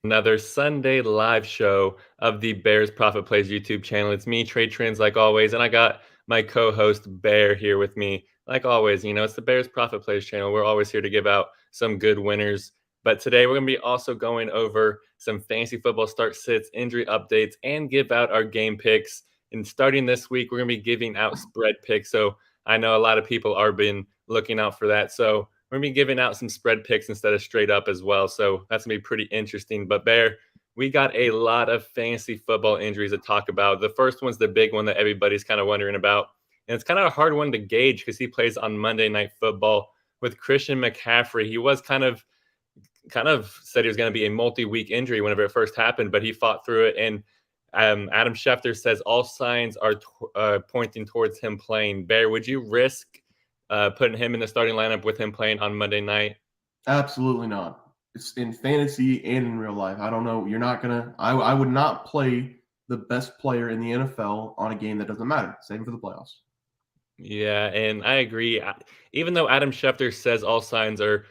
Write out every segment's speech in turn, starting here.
Another Sunday live show of the Bears Profit Plays YouTube channel. It's me, Trey Trends, like always, and I got my co-host Bear here with me. Like always, it's the Bears Profit Plays channel. We're always here to give out some good winners. But today we're going to be also going over some fantasy football start sits, injury updates, and give out our game picks. And starting this week, we're going to be giving out spread picks. So I know a lot of people are been looking out for that. So we're going to be giving out some spread picks instead of straight up as well. So that's going to be pretty interesting. But Bear, we got a lot of fantasy football injuries to talk about. The first one's the big one that everybody's kind of wondering about. And it's kind of a hard one to gauge because he plays on Monday Night Football with Christian McCaffrey. He was kind of said he was going to be a multi-week injury whenever it first happened, but he fought through it. And Adam Schefter says all signs are pointing towards him playing. Bear, would you risk putting him in the starting lineup with him playing on Monday night? Absolutely not. It's in fantasy and in real life. I don't know. You're not going to – I would not play the best player in the NFL on a game that doesn't matter. Same for the playoffs. Yeah, and I agree. Even though Adam Schefter says all signs are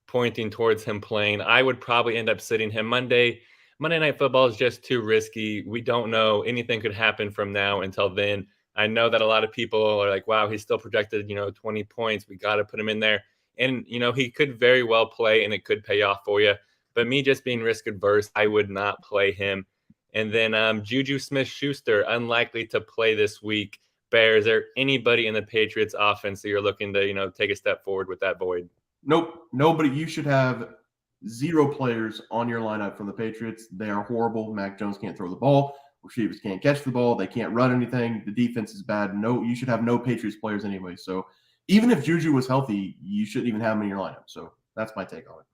pointing towards him playing, I would probably end up sitting him. Monday Night Football is just too risky. We don't know. Anything could happen from now until then. I know that a lot of people are like, wow, he's still projected, 20 points. We got to put him in there. And, he could very well play and it could pay off for you. But me just being risk adverse, I would not play him. And then Juju Smith-Schuster, unlikely to play this week. Bear, is there anybody in the Patriots offense that you're looking to, take a step forward with that void? Nope. Nobody. You should have 0 players on your lineup from the Patriots. They are horrible. Mac Jones can't throw the ball. Receivers can't catch the ball. They can't run anything. The defense is bad. No, you should have no Patriots players anyway. So even if Juju was healthy, you shouldn't even have him in your lineup. So that's my take on it.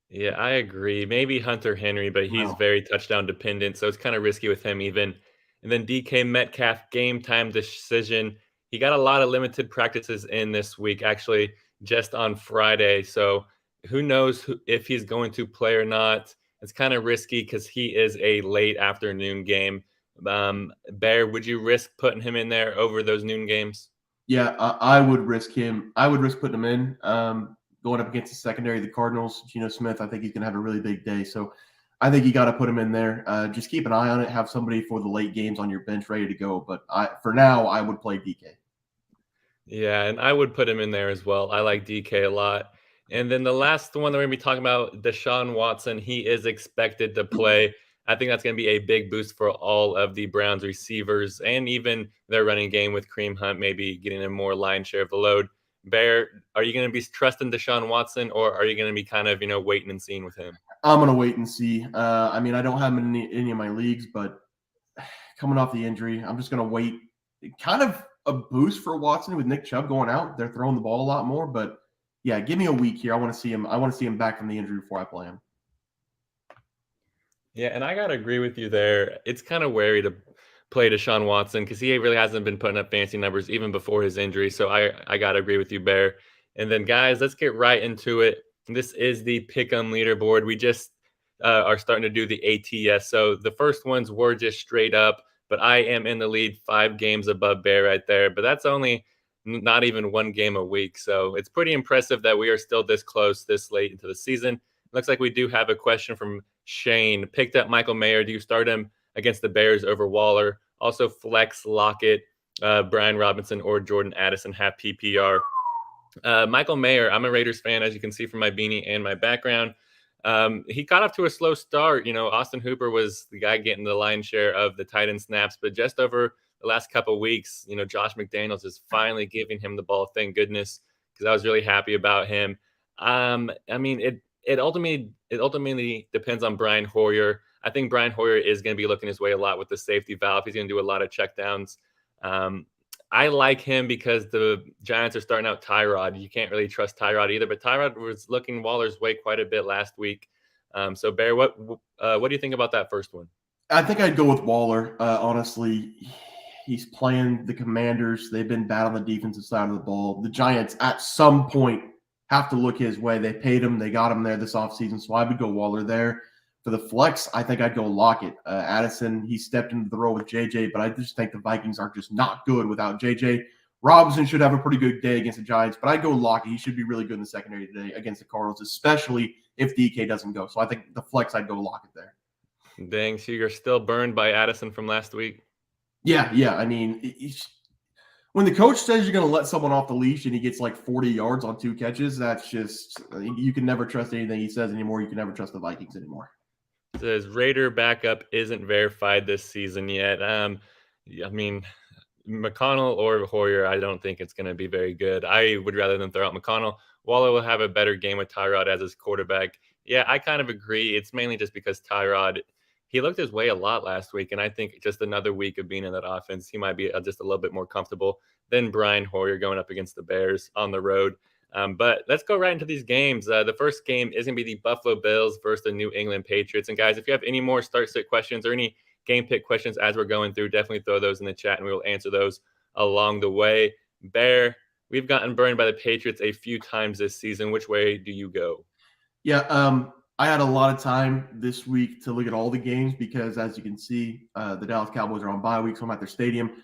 Yeah, I agree. Maybe Hunter Henry, but he's very touchdown dependent, so it's kind of risky with him even. And then DK Metcalf, game time decision. He got a lot of limited practices in this week, actually, just on Friday. So who knows if he's going to play or not. It's kind of risky because he is a late afternoon game. Bear, would you risk putting him in there over those noon games? Yeah, I would risk him. I would risk putting him in. Going up against the secondary, the Cardinals, Geno Smith, I think he's going to have a really big day. So I think you got to put him in there. Just keep an eye on it. Have somebody for the late games on your bench ready to go. But for now, I would play DK. Yeah, and I would put him in there as well. I like DK a lot. And then the last one that we're going to be talking about, Deshaun Watson, he is expected to play. I think that's going to be a big boost for all of the Browns receivers and even their running game with Kareem Hunt maybe getting a more line share of the load. Bear, are you going to be trusting Deshaun Watson or are you going to be kind of, waiting and seeing with him? I'm going to wait and see. I don't have him in any of my leagues, but coming off the injury, I'm just going to wait. Kind of a boost for Watson with Nick Chubb going out. They're throwing the ball a lot more, but yeah, give me a week here. I want to see him back from the injury before I play him. Yeah, and I got to agree with you there. It's kind of wary to play Deshaun Watson because he really hasn't been putting up fancy numbers even before his injury. So I got to agree with you, Bear. And then, guys, let's get right into it. This is the Pick'em leaderboard. We just are starting to do the ATS. So the first ones were just straight up, but I am in the lead 5 games above Bear right there. But that's only not even 1 game a week. So it's pretty impressive that we are still this close this late into the season. Looks like we do have a question from Shane. Picked up Michael Mayer. Do you start him against the Bears over Waller? Also flex Lockett, Brian Robinson, or Jordan Addison have PPR. Michael Mayer, I'm a Raiders fan, as you can see from my beanie and my background. He got off to a slow start. Austin Hooper was the guy getting the lion's share of the tight end snaps, but just over the last couple of weeks, Josh McDaniels is finally giving him the ball. Thank goodness, because I was really happy about him. It ultimately depends on Brian Hoyer. I think Brian Hoyer is going to be looking his way a lot with the safety valve. He's going to do a lot of checkdowns. I like him because the Giants are starting out Tyrod. You can't really trust Tyrod either, but Tyrod was looking Waller's way quite a bit last week. So, Bear, what do you think about that first one? I think I'd go with Waller. Honestly, he's playing the Commanders. They've been bad on the defensive side of the ball. The Giants, at some point, have to look his way. They paid him. They got him there this offseason, so I would go Waller there. For the flex, I think I'd go Lockett. Addison, he stepped into the role with JJ, but I just think the Vikings are just not good without JJ. Robinson should have a pretty good day against the Giants, but I'd go Lockett. He should be really good in the secondary today against the Cardinals, especially if DK doesn't go. So I think the flex, I'd go Lockett there. Dang, so you're still burned by Addison from last week? Yeah, yeah. I mean, when the coach says you're going to let someone off the leash and he gets like 40 yards on 2 catches, that's just you can never trust anything he says anymore. You can never trust the Vikings anymore. Says Raider backup isn't verified this season yet. I mean, McConnell or Hoyer, I don't think it's going to be very good. I would rather than throw out McConnell. Waller will have a better game with Tyrod as his quarterback. Yeah, I kind of agree. It's mainly just because Tyrod, he looked his way a lot last week, and I think just another week of being in that offense, he might be just a little bit more comfortable than Brian Hoyer going up against the Bears on the road. But let's go right into these games. The first game is going to be the Buffalo Bills versus the New England Patriots. And guys, if you have any more start sit questions or any game pick questions as we're going through, definitely throw those in the chat and we will answer those along the way. Bear, we've gotten burned by the Patriots a few times this season. Which way do you go? Yeah, I had a lot of time this week to look at all the games because, as you can see, the Dallas Cowboys are on bye week, so I'm at their stadium.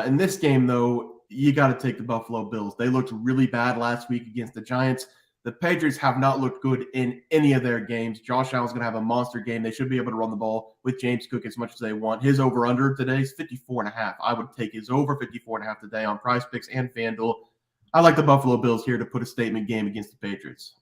In this game, though, you got to take the Buffalo Bills. They looked really bad last week against the Giants. The Patriots have not looked good in any of their games. Josh Allen's going to have a monster game. They should be able to run the ball with James Cook as much as they want. His over-under today is 54.5. I would take his over 54.5 today on Prize Picks and FanDuel. I like the Buffalo Bills here to put a statement game against the Patriots.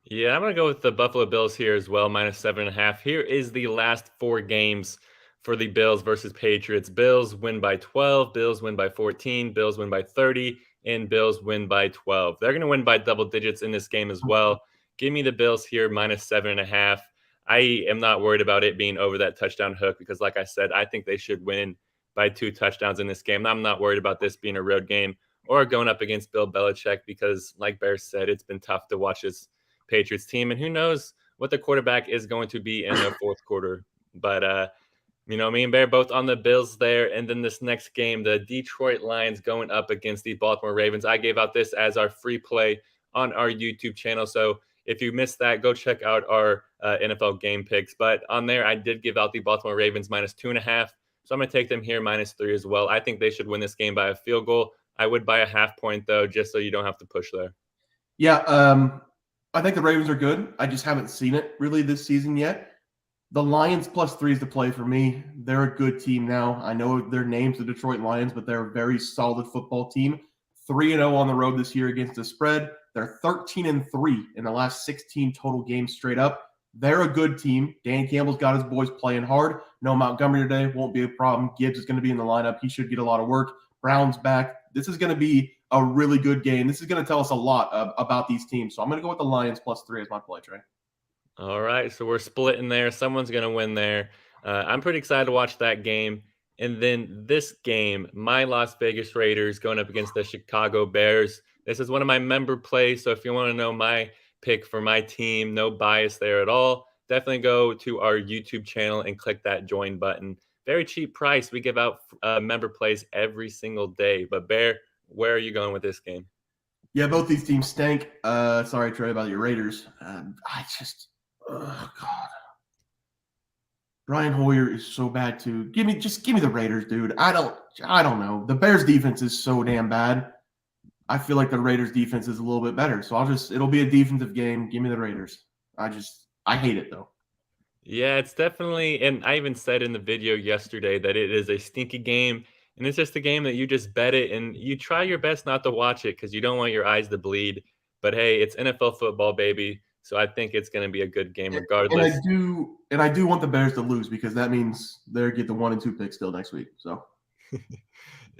Yeah, I'm going to go with the Buffalo Bills here as well, -7.5. Here is the last 4 games for the Bills versus Patriots. Bills win by 12, Bills win by 14, Bills win by 30, and Bills win by 12. They're going to win by double digits in this game as well. Give me the Bills here, -7.5. I am not worried about it being over that touchdown hook because, like I said, I think they should win by 2 touchdowns in this game. I'm not worried about this being a road game or going up against Bill Belichick because, like Bear said, it's been tough to watch this Patriots team, and who knows what the quarterback is going to be in the fourth quarter. But me and Bear both on the Bills there, and then this next game, the Detroit Lions going up against the Baltimore Ravens. I gave out this as our free play on our YouTube channel, so if you missed that, go check out our NFL game picks. But on there, I did give out the Baltimore Ravens -2.5, so I'm going to take them here -3 as well. I think they should win this game by a field goal. I would buy a half point though, just so you don't have to push there. Yeah, I think the Ravens are good. I just haven't seen it really this season yet. The Lions +3 is the play for me. They're a good team now. I know their name's the Detroit Lions, but they're a very solid football team. 3-0 on the road this year against the spread. They're 13-3 in the last 16 total games straight up. They're a good team. Dan Campbell's got his boys playing hard. No Montgomery today. Won't be a problem. Gibbs is going to be in the lineup. He should get a lot of work. Brown's back. This is going to be a really good game. This is going to tell us a lot about these teams. So I'm going to go with the Lions +3 as my play, Trey. All right, so we're splitting there. Someone's going to win there. I'm pretty excited to watch that game. And then this game, my Las Vegas Raiders going up against the Chicago Bears. This is one of my member plays. So if you want to know my pick for my team, no bias there at all, definitely go to our YouTube channel and click that join button. Very cheap price. We give out member plays every single day. But Bear, where are you going with this game? Yeah, both these teams stink. Sorry, Trey, about your Raiders. Oh God, Brian Hoyer is so bad too. Give me the Raiders, dude. I don't know. The Bears defense is so damn bad. I feel like the Raiders defense is a little bit better. So it'll be a defensive game. Give me the Raiders. I hate it though. Yeah, it's definitely, and I even said in the video yesterday that it is a stinky game. And it's just a game that you just bet it and you try your best not to watch it because you don't want your eyes to bleed. But hey, it's NFL football, baby. So I think it's going to be a good game regardless. And I do want the Bears to lose because that means they get the 1 and 2 pick still next week. So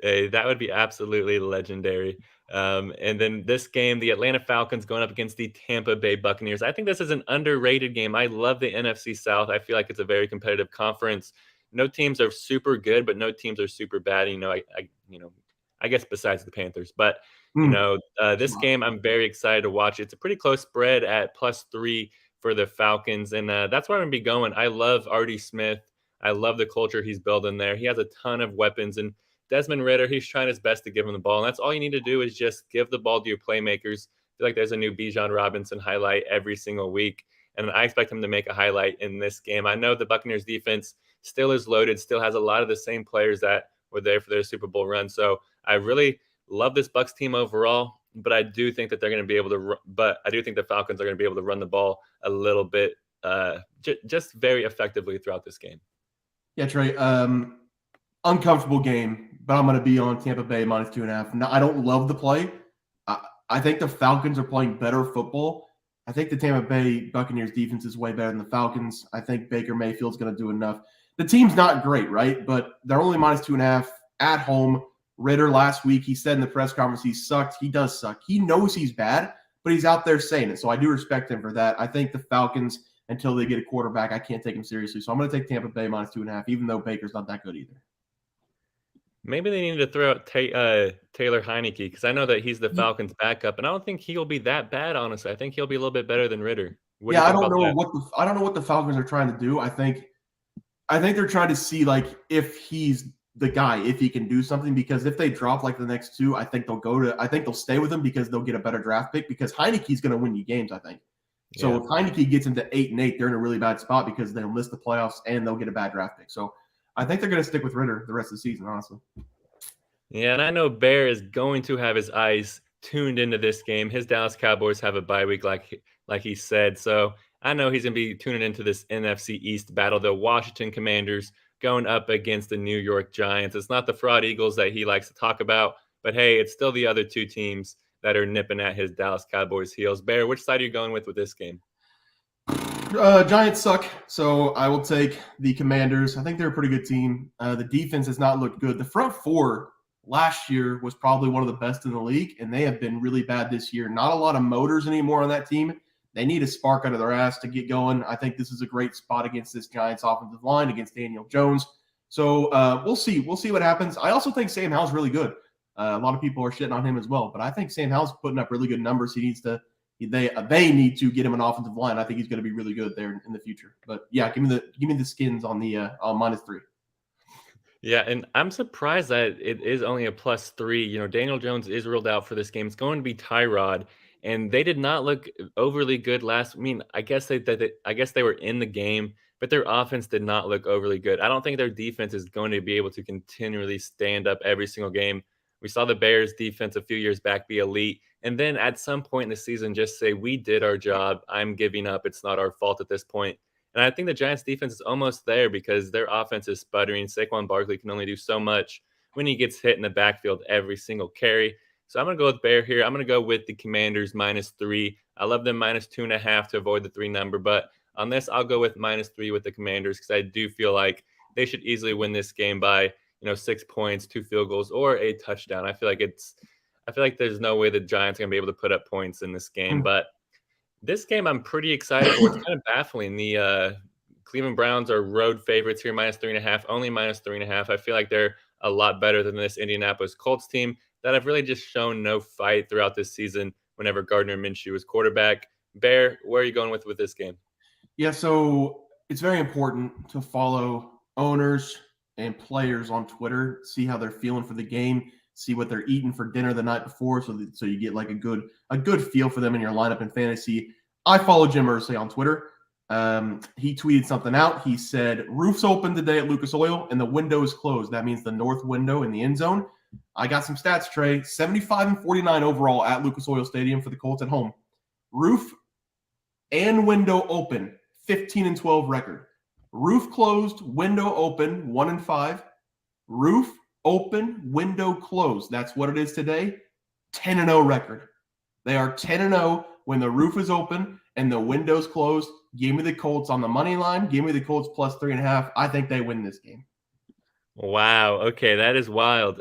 Hey, that would be absolutely legendary. And then this game, the Atlanta Falcons going up against the Tampa Bay Buccaneers. I think this is an underrated game. I love the NFC South. I feel like it's a very competitive conference. No teams are super good, but no teams are super bad. I guess besides the Panthers. But this game I'm very excited to watch. It's a pretty close spread at +3 for the Falcons, and that's where I'm gonna be going. I love Artie Smith. I love the culture he's building there. He has a ton of weapons, and Desmond Ridder, he's trying his best to give him the ball, and that's all you need to do is just give the ball to your playmakers. I feel like there's a new Bijan Robinson highlight every single week, and I expect him to make a highlight in this game. I know the Buccaneers defense still is loaded, still has a lot of the same players that were there for their Super Bowl run. So I really love this Bucs team overall, but I do think that they're going to be able to. But I do think the Falcons are going to be able to run the ball a little bit just very effectively throughout this game. Yeah, Trey. Uncomfortable game, but I'm going to be on Tampa Bay -2.5. No, I don't love the play. I think the Falcons are playing better football. I think the Tampa Bay Buccaneers defense is way better than the Falcons. I think Baker Mayfield's going to do enough. The team's not great, right? But they're only -2.5 at home. Ritter last week, he said in the press conference he sucked. He does suck. He knows he's bad, but he's out there saying it. So I do respect him for that. I think the Falcons, until they get a quarterback, I can't take him seriously. So I'm going to take Tampa Bay -2.5, even though Baker's not that good either. Maybe they need to throw out Taylor Heineke, because I know that he's the Falcons' backup, and I don't think he'll be that bad, honestly. I think he'll be a little bit better than Ritter. What do you Yeah, think about that? I don't know what the Falcons are trying to do. I think they're trying to see like if he's the guy, if he can do something. Because if they drop like the next two, I think they'll stay with him because they'll get a better draft pick. Because Heineke's going to win you games, I think. So Yeah. if Heineke gets into 8-8, they're in a really bad spot because they'll miss the playoffs and they'll get a bad draft pick. So I think they're going to stick with Ritter the rest of the season, honestly. Yeah, and I know Bear is going to have his eyes tuned into this game. His Dallas Cowboys have a bye week, like he said. So I know he's going to be tuning into this NFC East battle. The Washington Commanders going up against the New York Giants. It's not the fraud Eagles that he likes to talk about, but hey, it's still the other two teams that are nipping at his Dallas Cowboys heels. Bear, which side are you going with this game? Giants suck, so I will take the Commanders. I think they're a pretty good team. The defense has not looked good. The front four last year was probably one of the best in the league, and they have been really bad this year. Not a lot of motors anymore on that team. They need a spark out of their ass to get going. I think this is a great spot against this Giants offensive line, against Daniel Jones. So we'll see. We'll see what happens. I also think Sam Howell's really good. A lot of people are shitting on him as well, but I think Sam Howell's putting up really good numbers. They need to get him an offensive line. I think he's going to be really good there in the future. But yeah, give me the Skins on the on -3. Yeah, and I'm surprised that it is only a +3. Daniel Jones is ruled out for this game. It's going to be Tyrod, and they did not look overly good last. I mean, I guess they were in the game, but their offense did not look overly good. I don't think their defense is going to be able to continually stand up every single game. We saw the Bears defense a few years back be elite, and then at some point in the season just say, "We did our job. I'm giving up. It's not our fault at this point." And I think the Giants defense is almost there because their offense is sputtering. Saquon Barkley can only do so much when he gets hit in the backfield every single carry. So I'm going to go with Bear here. I'm going to go with the Commanders -3. I love them -2.5 to avoid the 3 number. But on this, I'll go with -3 with the Commanders because I do feel like they should easily win this game by 6 points, 2 field goals, or a touchdown. I feel like there's no way the Giants are going to be able to put up points in this game. But this game I'm pretty excited for. It's kind of baffling. The Cleveland Browns are road favorites here, -3.5, only -3.5. I feel like they're a lot better than this Indianapolis Colts team that have really just shown no fight throughout this season whenever Gardner Minshew was quarterback. Bear, where are you going with this game? Yeah, so it's very important to follow owners and players on Twitter, see how they're feeling for the game, see what they're eating for dinner the night before, so you get like a good feel for them in your lineup in fantasy. I follow Jim Irsay on Twitter. He tweeted something out. He said, "Roof's open today at Lucas Oil, and the window is closed." That means the north window in the end zone. I got some stats, Trey. 75-49 overall at Lucas Oil Stadium for the Colts at home. Roof and window open, 15-12 record. Roof closed, window open, 1-5. Roof open, window closed. That's what it is today. 10-0 record. They are 10-0 when the roof is open and the window's closed. Give me the Colts on the money line. Give me the Colts +3.5. I think they win this game. Wow. Okay, that is wild.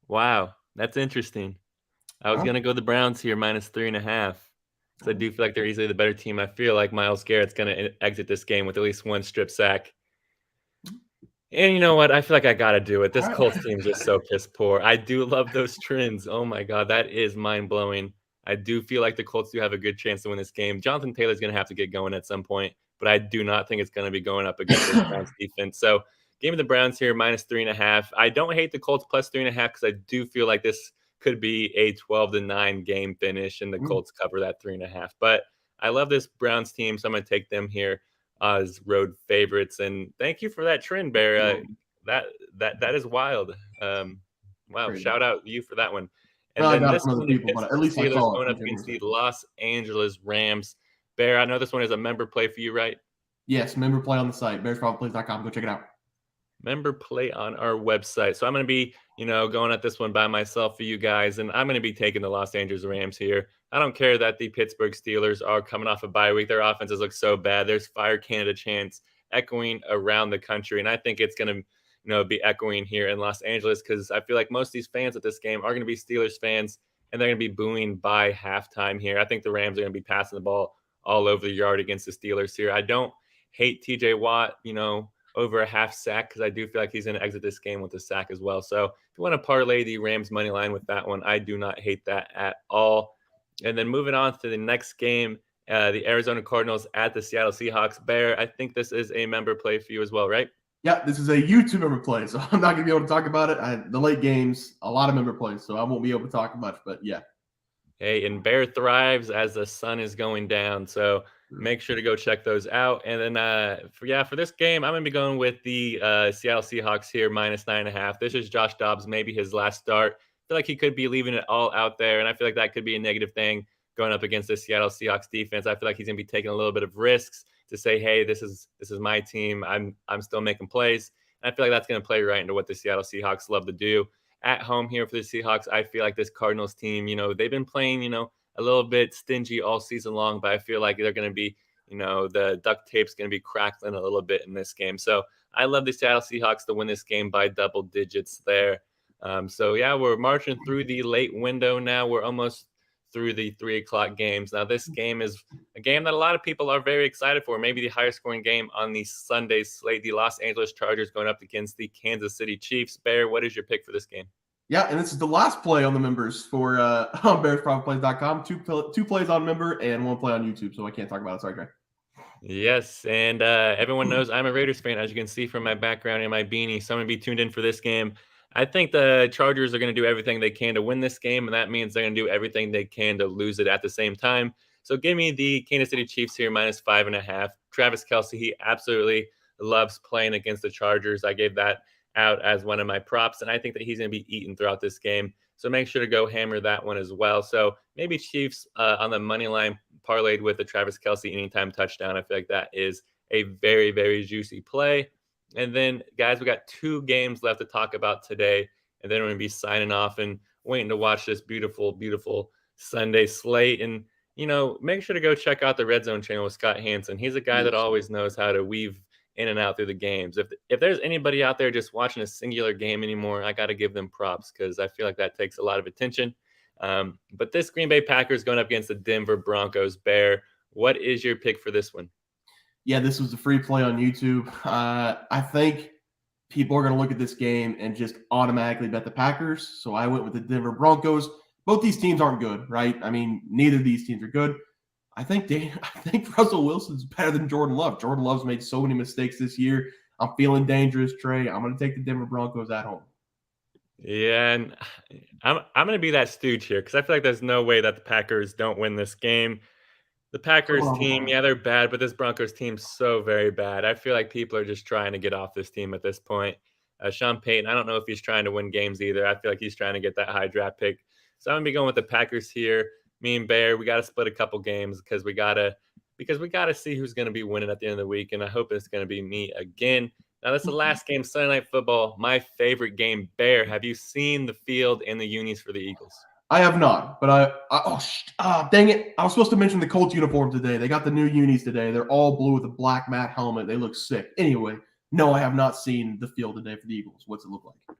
Wow, that's interesting. I was gonna go the Browns here -3.5. So I do feel like they're easily the better team. I feel like Myles Garrett's gonna exit this game with at least 1 strip sack. And you know what? I feel like I gotta do it. This Colts team is just so piss poor. I do love those trends. Oh my god, that is mind blowing. I do feel like the Colts do have a good chance to win this game. Jonathan Taylor's gonna have to get going at some point, but I do not think it's gonna be going up against the Browns defense. So give me the Browns here -3.5. I don't hate the Colts +3.5 because I do feel like this could be a 12-9 game finish and the Colts cover that 3.5. But I love this Browns team, so I'm gonna take them here as road favorites. And thank you for that trend, Bear. That is wild. Wow, Crazy. shout out you for that one. And Well, I then got it this from other one, the people, but at Pittsburgh least I Steelers saw it going from up Jim against the Irsay. Los Angeles Rams. Bear, I know this one is a member play for you, right? Yes, member play on the site, bearsprofitplays.com. Go check it out. Member play on our website. So I'm going to be, going at this one by myself for you guys, and I'm going to be taking the Los Angeles Rams here. I don't care that the Pittsburgh Steelers are coming off a bye week. Their offenses look so bad. There's fire Canada chants echoing around the country, and I think it's going to, be echoing here in Los Angeles because I feel like most of these fans at this game are going to be Steelers fans, and they're going to be booing by halftime here. I think the Rams are going to be passing the ball all over the yard against the Steelers here. I don't hate TJ Watt, over a half sack because I do feel like he's going to exit this game with a sack as well. So if you want to parlay the Rams money line with that one, I do not hate that at all. And then moving on to the next game, the Arizona Cardinals at the Seattle Seahawks. Bear, I think this is a member play for you as well, right? Yeah, this is a YouTube member play, so I'm not going to be able to talk about it. The late games, a lot of member plays, so I won't be able to talk much, but yeah. Hey, and Bear thrives as the sun is going down. So make sure to go check those out. And then, for this game, I'm going to be going with the Seattle Seahawks here, -9.5. This is Josh Dobbs, maybe his last start. I feel like he could be leaving it all out there, and I feel like that could be a negative thing going up against the Seattle Seahawks defense. I feel like he's going to be taking a little bit of risks to say, hey, this is my team. I'm still making plays. And I feel like that's going to play right into what the Seattle Seahawks love to do. At home here for the Seahawks, I feel like this Cardinals team, they've been playing, a little bit stingy all season long, but I feel like they're going to be, the duct tape's going to be crackling a little bit in this game. So I love the Seattle Seahawks to win this game by double digits there. We're marching through the late window now. We're almost through the 3 o'clock games. Now, this game is a game that a lot of people are very excited for, maybe the highest scoring game on the Sunday slate. The Los Angeles Chargers going up against the Kansas City Chiefs. Bear, what is your pick for this game? Yeah, and this is the last play on the members for on bearsprofitplays.com. Two plays on member and one play on YouTube, so I can't talk about it. Sorry, Trey. Yes, and everyone knows I'm a Raiders fan, as you can see from my background and my beanie. So I'm going to be tuned in for this game. I think the Chargers are going to do everything they can to win this game, and that means they're going to do everything they can to lose it at the same time. So give me the Kansas City Chiefs here, -5.5. Travis Kelce, he absolutely loves playing against the Chargers. I gave that out as one of my props, and I think that he's going to be eaten throughout this game. So make sure to go hammer that one as well. So maybe Chiefs on the money line parlayed with the Travis Kelce anytime touchdown. I feel like that is a very, very juicy play. And then, guys, we got 2 games left to talk about today, and then we're going to be signing off and waiting to watch this beautiful, beautiful Sunday slate. And, make sure to go check out the Red Zone channel with Scott Hansen. He's a guy that always knows how to weave in and out through the games. If there's anybody out there just watching a singular game anymore, I got to give them props because I feel like that takes a lot of attention. But this Green Bay Packers going up against the Denver Broncos. Bear, what is your pick for this one? Yeah, this was a free play on YouTube. I think people are going to look at this game and just automatically bet the Packers. So I went with the Denver Broncos. Both these teams aren't good, right? I mean, neither of these teams are good. I think Russell Wilson's better than Jordan Love. Jordan Love's made so many mistakes this year. I'm feeling dangerous, Trey. I'm going to take the Denver Broncos at home. Yeah, and I'm going to be that stooge here because I feel like there's no way that the Packers don't win this game. The Packers team, yeah, they're bad, but this Broncos team's so very bad. I feel like people are just trying to get off this team at this point. Sean Payton, I don't know if he's trying to win games either. I feel like he's trying to get that high draft pick. So I'm going to be going with the Packers here. Me and Bear, we got to split a couple games because we got to see who's going to be winning at the end of the week, and I hope it's going to be me again. Now, that's the last game, Sunday Night Football, my favorite game. Bear, have you seen the field and the unis for the Eagles? I have not, but dang it. I was supposed to mention the Colts uniform today. They got the new unis today. They're all blue with a black matte helmet. They look sick. Anyway, no, I have not seen the field today for the Eagles. What's it look like?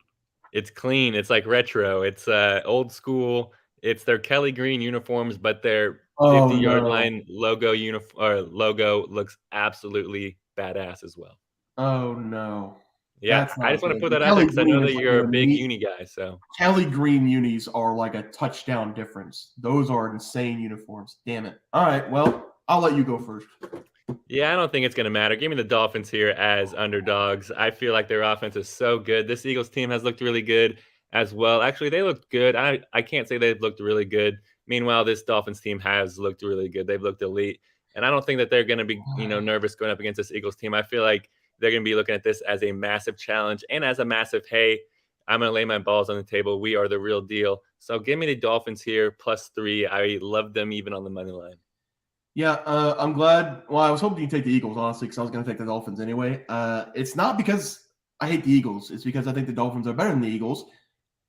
It's clean. It's like retro. It's old school. It's their Kelly green uniforms, but their 50-yard line logo looks absolutely badass as well. Oh, no. Yeah, I just want to put that out there because I know that you're a big uni guy. So Kelly green unis are like a touchdown difference. Those are insane uniforms. Damn it. All right, well, I'll let you go first. Yeah, I don't think it's going to matter. Give me the Dolphins here as underdogs. I feel like their offense is so good. This Eagles team has looked really good as well. Actually, they looked good. I can't say they've looked really good. Meanwhile, this Dolphins team has looked really good. They've looked elite. And I don't think that they're going to be, nervous going up against this Eagles team. I feel like they're going to be looking at this as a massive challenge and as a massive, hey, I'm going to lay my balls on the table. We are the real deal. So give me the Dolphins here, +3. I love them even on the money line. Yeah, I'm glad. Well, I was hoping you'd take the Eagles, honestly, because I was going to take the Dolphins anyway. It's not because I hate the Eagles. It's because I think the Dolphins are better than the Eagles.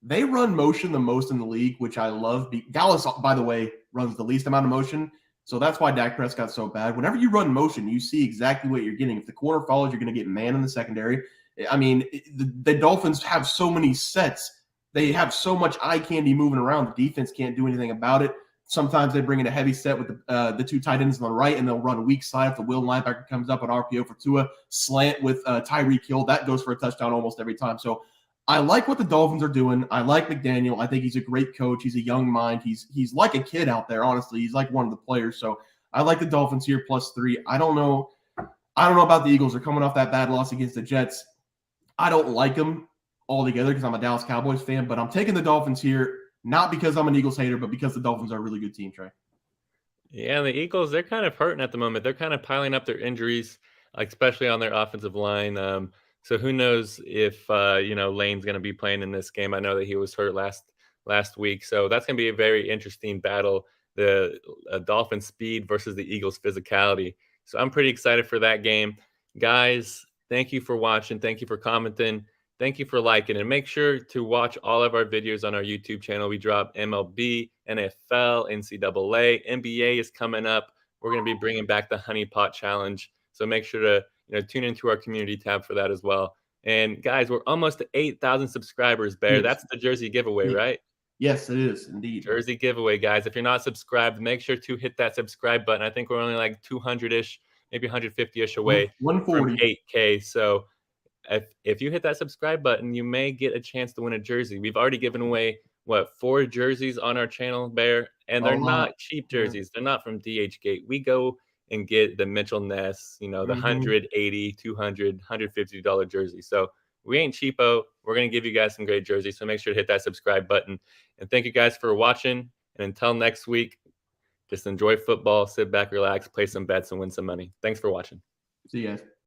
They run motion the most in the league, which I love. Dallas, by the way, runs the least amount of motion. So that's why Dak Prescott's so bad. Whenever you run motion, you see exactly what you're getting. If the corner follows, you're going to get man in the secondary. I mean, the Dolphins have so many sets. They have so much eye candy moving around. The defense can't do anything about it. Sometimes they bring in a heavy set with the two tight ends on the right, and they'll run a weak side if the will linebacker comes up on RPO for Tua. Slant with Tyreek Hill. That goes for a touchdown almost every time. So I like what the Dolphins are doing. I like McDaniel. I think he's a great coach. He's a young mind. He's like a kid out there, honestly. He's like one of the players. So I like the Dolphins here +3. I don't know. I don't know about the Eagles. They're coming off that bad loss against the Jets. I don't like them altogether because I'm a Dallas Cowboys fan, but I'm taking the Dolphins here, not because I'm an Eagles hater, but because the Dolphins are a really good team, Trey. Yeah, the Eagles, they're kind of hurting at the moment. They're kind of piling up their injuries, like, especially on their offensive line. So who knows if Lane's going to be playing in this game? I know that he was hurt last week, so that's going to be a very interesting battle. The Dolphins' speed versus the Eagles' physicality. So I'm pretty excited for that game, guys. Thank you for watching. Thank you for commenting. Thank you for liking, and make sure to watch all of our videos on our YouTube channel. We drop MLB, NFL, NCAA, NBA is coming up. We're going to be bringing back the Honey Pot Challenge. So make sure to tune into our community tab for that as well. And guys, we're almost to 8,000 subscribers, Bear. Yes. That's the jersey giveaway, right? Yes, it is indeed. Jersey giveaway, guys. If you're not subscribed, make sure to hit that subscribe button. I think we're only like 200-ish, maybe 150-ish away from 140. 8K. So if you hit that subscribe button, you may get a chance to win a jersey. We've already given away, 4 jerseys on our channel, Bear, and they're not cheap jerseys. They're not from DH Gate. We go and get the Mitchell Ness, the $180, $200, $150 jersey. So we ain't cheapo. We're going to give you guys some great jerseys. So make sure to hit that subscribe button. And thank you guys for watching. And until next week, just enjoy football, sit back, relax, play some bets, and win some money. Thanks for watching. See you guys.